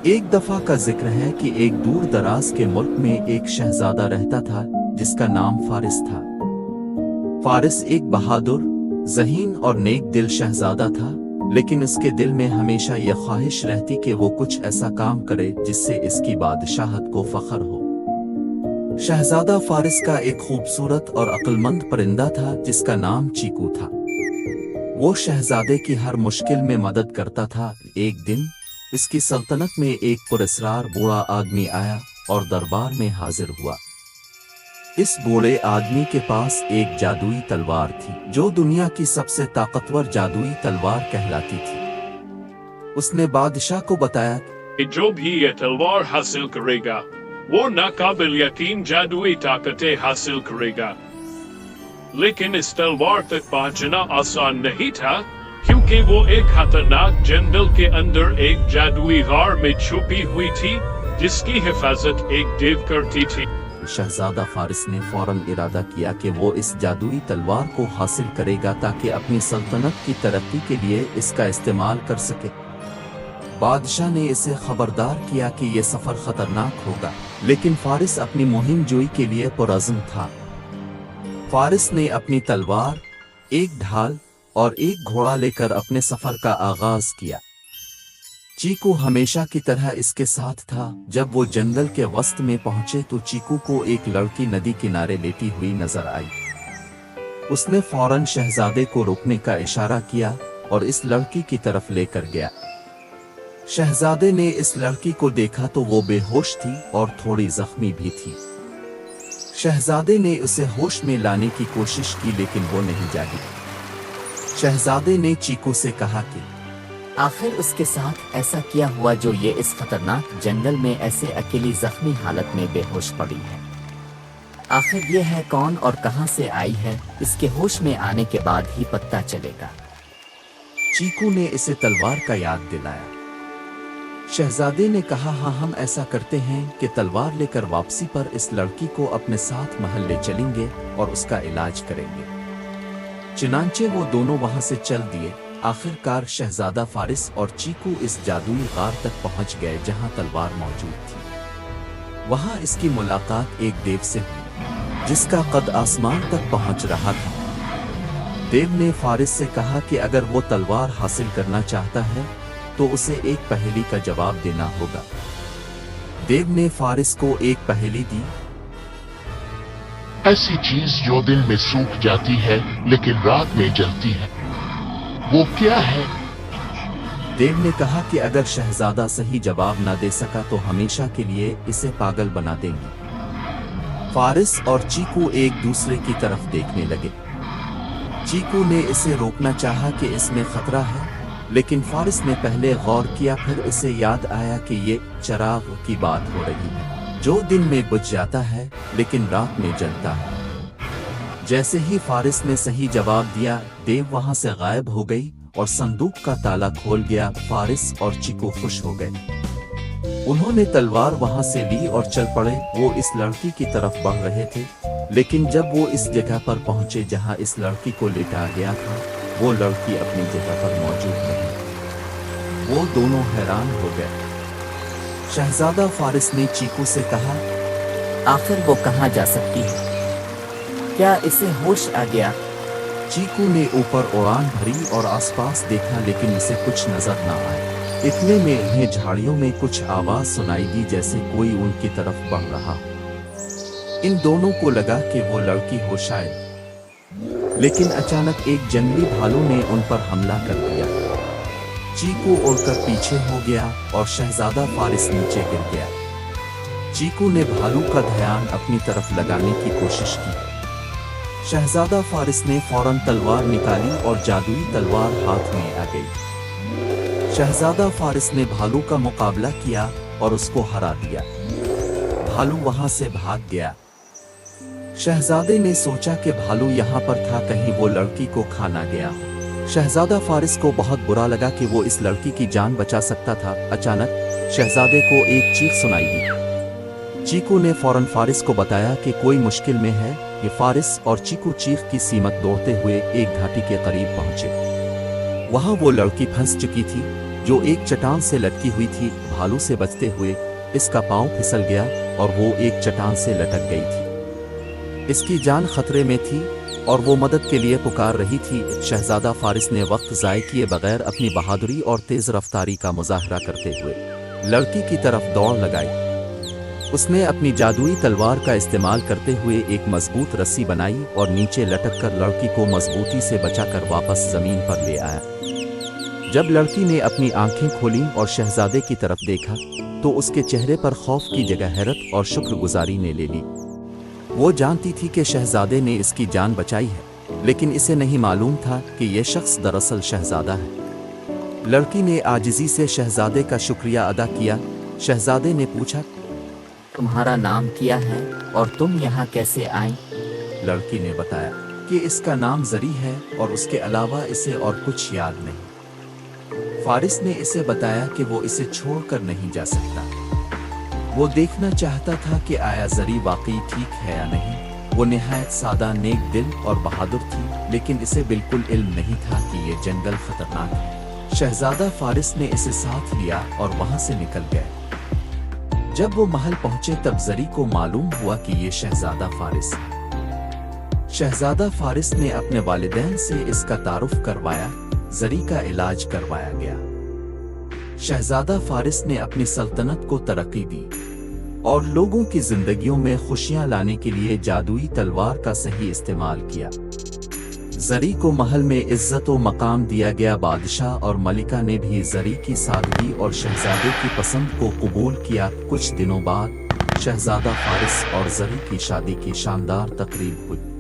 एक दफा का जिक्र है कि एक दूर दराज के मुल्क में एक शहजादा रहता था जिसका नाम फारिस था। फारिस एक बहादुर, ज़हीन और नेक दिल शहजादा था, लेकिन उसके दिल में हमेशा यह ख्वाहिश रहती कि वो कुछ ऐसा काम करे जिससे इसकी बादशाहत को फख्र हो। शहजादा फारिस का एक खूबसूरत और अक्लमंद परिंदा था जिसका नाम चीकू था। वो शहजादे की हर मुश्किल में मदद करता था। एक दिन इसकी सल्तनत में एक पुरस्कार बूढ़ा आदमी आया और दरबार में हाजिर हुआ। इस बूढ़े आदमी के पास एक जादुई तलवार थी जो दुनिया की सबसे ताकतवर जादुई तलवार कहलाती थी। उसने बादशाह को बताया कि जो भी ये तलवार हासिल करेगा वो नाकाबिल यकीन जादुई ताकतें हासिल करेगा। लेकिन इस तलवार तक पहुंचना आसान नहीं था, क्योंकि वो एक खतरनाक जंगल के अंदर एक जादुई गार में छुपी हुई थी जिसकी हिफाजत एक देव करती थी। शहजादा फारिस ने फौरन इरादा किया कि वो इस जादुई तलवार को हासिल करेगा ताकि अपनी सल्तनत की तरक्की के लिए इसका इस्तेमाल कर सके। बादशाह ने इसे खबरदार किया कि यह सफर खतरनाक होगा, लेकिन फारिस अपनी मुहिम जोई के लिए पुरअज़्म था। फारिस ने अपनी तलवार, एक ढाल और एक घोड़ा लेकर अपने सफर का आगाज किया। चीकू हमेशा की तरह इसके साथ था। जब वो जंगल के वस्त में पहुंचे तो चीकू को एक लड़की नदी किनारे लेटी हुई नजर आई। उसने फौरन शहजादे को रोकने का इशारा किया और इस लड़की की तरफ लेकर गया। शहजादे ने इस लड़की को देखा तो वो बेहोश थी और थोड़ी जख्मी भी थी। शहजादे ने उसे होश में लाने की कोशिश की, लेकिन वो नहीं जागी। शहजादे ने चीकू से कहा कि आखिर उसके साथ ऐसा क्या हुआ जो ये इस खतरनाक जंगल में ऐसे अकेली जख्मी हालत में बेहोश पड़ी है। आखिर ये है कौन और कहां से आई है, इसके होश में आने के बाद ही पता चलेगा। चीकू ने इसे तलवार का याद दिलाया। शहजादे ने कहा, हाँ, हम ऐसा करते हैं कि तलवार लेकर वापसी पर इस लड़की को अपने साथ महल ले चलेंगे और उसका इलाज करेंगे। चुनांचे वो दोनों वहां से चल दिए। आखिरकार शहजादा फारिस और चीकू इस जादुई गार तक पहुंच गए जहां तलवार मौजूद थी। वहां इसकी मुलाकात एक देव से हुई जिसका कद आसमान तक पहुंच रहा था। देव ने फारिस से कहा कि अगर वो तलवार हासिल करना चाहता है तो उसे एक पहेली का जवाब देना होगा। देव ने फारिस को एक पहेली दी। ऐसी चीज जो दिन में सूख जाती है लेकिन रात में जलती है, वो क्या है? देव ने कहा कि अगर शहजादा सही जवाब न दे सका तो हमेशा के लिए इसे पागल बना देंगे। फारिस और चीकू एक दूसरे की तरफ देखने लगे। चीकू ने इसे रोकना चाहा कि इसमें खतरा है, लेकिन फारिस ने पहले गौर किया। फिर इसे याद आया कि ये चिराग की बात हो रही है जो दिन में बुझ जाता है लेकिन रात में जलता है। जैसे ही फारिस ने सही जवाब दिया, देव वहां से गायब हो गई और संदूक का ताला खोल गया। फारिस और चीकू खुश हो गए। उन्होंने तलवार वहां से ली और चल पड़े। वो इस लड़की की तरफ बढ़ रहे थे, लेकिन जब वो इस जगह पर पहुंचे जहां इस लड़की को लेटा गया था, वो लड़की अपनी जगह पर मौजूद नहीं। वो दोनों हैरान हो गए। शहजादा फारिस ने चीकू से कहा, आखिर वो कहां जा सकती है? क्या इसे होश आ गया? चीकू ने ऊपर उड़ान भरी और आसपास देखा, लेकिन इसे कुछ नजर न आया। इतने में इन्हें झाड़ियों में कुछ आवाज सुनाई दी, जैसे कोई उनकी तरफ बढ़ रहा। इन दोनों को लगा कि वो लड़की हो शायद, लेकिन अचानक एक जंगली भालू ने उन पर हमला कर दिया। चीकू उड़कर पीछे हो गया और शहजादा फारिस नीचे गिर गया। चीकू ने भालू का ध्यान अपनी तरफ लगाने की कोशिश की। शहजादा फारिस ने फौरन तलवार निकाली और जादुई तलवार हाथ में आ गई। शहजादा फारिस ने भालू का मुकाबला किया और उसको हरा दिया। भालू वहां से भाग गया। शहजादे ने सोचा कि भालू यहाँ पर था, कहीं वो लड़की को खा ना गया। शहजादा फारिस को बहुत बुरा लगा कि वो इस लड़की की जान बचा सकता था। अचानक शहजादे को एक चीख सुनाई दी। चीकू ने फौरन फारिस को बताया कि कोई मुश्किल में है। ये फारिस और चीकू चीख की सीमत दौड़ते हुए एक घाटी के करीब पहुंचे। वहां वो लड़की फंस चुकी थी। जो एक चट्टान से लटकी हुई थी। भालू से बचते हुए इसका पांव फिसल गया और वो एक चट्टान से लटक गई थी। इसकी जान खतरे में थी और वो मदद के लिए पुकार रही थी। शहजादा फारिस ने वक्त ज़ाय किए बगैर अपनी बहादुरी और तेज़ रफ्तारी का मुजाहरा करते हुए लड़की की तरफ दौड़ लगाई। उसने अपनी जादुई तलवार का इस्तेमाल करते हुए एक मजबूत रस्सी बनाई और नीचे लटक कर लड़की को मजबूती से बचाकर वापस जमीन पर ले आया। जब लड़की ने अपनी आंखें खोलीं और शहजादे की तरफ देखा तो उसके चेहरे पर खौफ की जगह हैरत और शुक्रगुजारी ने ले ली। वो जानती थी कि शहजादे ने इसकी जान बचाई है, लेकिन इसे नहीं मालूम था कि यह शख्स दरअसल शहजादा है। लड़की ने आजिज़ी से शहजादे का शुक्रिया अदा किया। शहजादे ने पूछा, तुम्हारा नाम क्या है और तुम यहाँ कैसे आई? लड़की ने बताया कि इसका नाम जरी है और उसके अलावा इसे और कुछ याद नहीं। फारिस ने इसे बताया कि वो इसे छोड़कर नहीं जा सकता। वो देखना चाहता था कि आया जरी वाकई ठीक है या नहीं। वो निहायत सादा, नेक दिल और बहादुर थी, लेकिन इसे बिल्कुल इल्म नहीं था कि ये जंगल खतरनाक है। शहजादा फारिस ने इसे साथ लिया और वहां से निकल गए। जब वो महल पहुंचे तब जरी को मालूम हुआ कि ये शहजादा फारिस है। शहजादा फारिस ने अपने वालिदैन से इसका तारुफ करवाया। जरी का इलाज करवाया गया। शहजादा फारिस ने अपनी सल्तनत को तरक्की दी और लोगों की जिंदगियों में खुशियां लाने के लिए जादुई तलवार का सही इस्तेमाल किया। जरी को महल में इज्जत व मकाम दिया गया। बादशाह और मलिका ने भी जरी की सादगी और शहजादे की पसंद को कबूल किया। कुछ दिनों बाद शहजादा फारिस और जरी की शादी की शानदार तकरीब हुई।